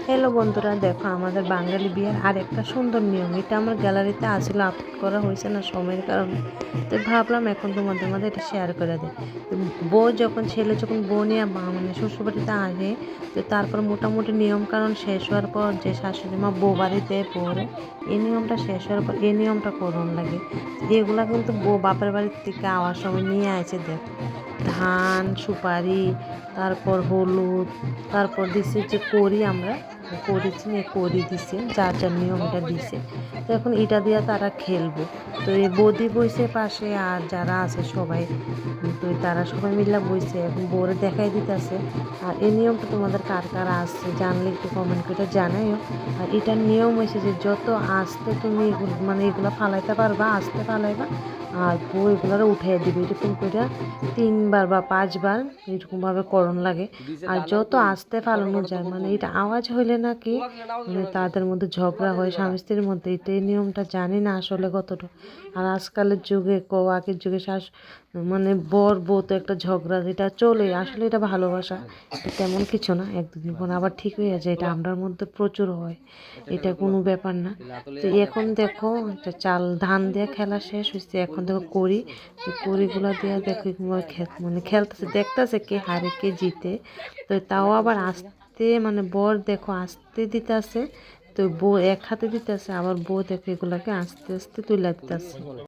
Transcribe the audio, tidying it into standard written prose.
Hello বন্ধুরা, দেখো আমাদের বাঙালি বিয়ের আর একটা সুন্দর নিয়ম। এটা আমার গ্যালারিতে আসলে আপলোড করা হয়েছে না সময়ের কারণে, তো ভাবলাম এখন তোমাদের মধ্যে এটা শেয়ার করে দিই। তো ছেলে যখন বউ নিয়ে মানে শ্বশুরবাড়িতে আসে, তো তারপর মোটামুটি নিয়ম কারণ শেষ হওয়ার পর যে শাশুড়ি মা বউ বাড়িতে পড়ে, এই নিয়মটা শেষ হওয়ার পর এই নিয়মটা করণ লাগে। এগুলা কিন্তু বউ বাপের বাড়ির থেকে আওয়ার সময় নিয়ে আসে। দেখো, ধান, সুপারি, তারপর হলুদ, তারপর দিছে যে করি, আমরা করেছি না, করি দিছে, যার যার নিয়মটা দিছে। তো এখন এটা দিয়ে তারা খেলবো। তো এই বৌদি বইছে পাশে, আর যারা আছে সবাই, তো তারা সবাই মিলে বইছে, এখন বউরে দেখাই দিতেছে। আর এই নিয়মটা তোমাদের কার কার আসছে জানলে একটু কমেন্ট করে জানাইও। আর এটার নিয়ম হয়েছে যে যত আস্তে তুমি এগুলো মানে এগুলো ফালাইতে পারবা, আস্তে ফালাইবা, আর বউ এগুলো উঠিয়ে দিবে। এরকম করে 3 বার বা 5 বার এরকমভাবে করণ লাগে। আর যত আস্তে ফালানো যায়, মানে এটা আওয়াজ হইলে নাকি মানে তাদের মধ্যে ঝগড়া হয় স্বামী স্ত্রীর মধ্যে। এটা এই নিয়মটা জানি না আসলে কতটা। আর আজকালের যুগে আগের যুগে মানে বর বউ তো একটা ঝগড়া, যেটা চলে আসলে এটা ভালোবাসা, এটা তেমন কিছু না, 1-2 দিন পর আবার ঠিক হয়ে যায়। এটা আমরার মধ্যে প্রচুর হয়, এটা কোনো ব্যাপার না। তো এখন দেখো, একটা ধান দিয়ে খেলা শেষ হয়েছে, এখন দেখো করি। তো করিগুলা দিয়ে দেখো মানে খেলতেছে, দেখতেছে কে হারে কে জিতে। তো তাও আবার আস্তে, মানে বর দেখো আস্তে দিতেছে, তো বউ এক হাতে দিতেছে, আবার বউ দেখো এগুলাকে আস্তে আস্তে তুলে দিতেছে।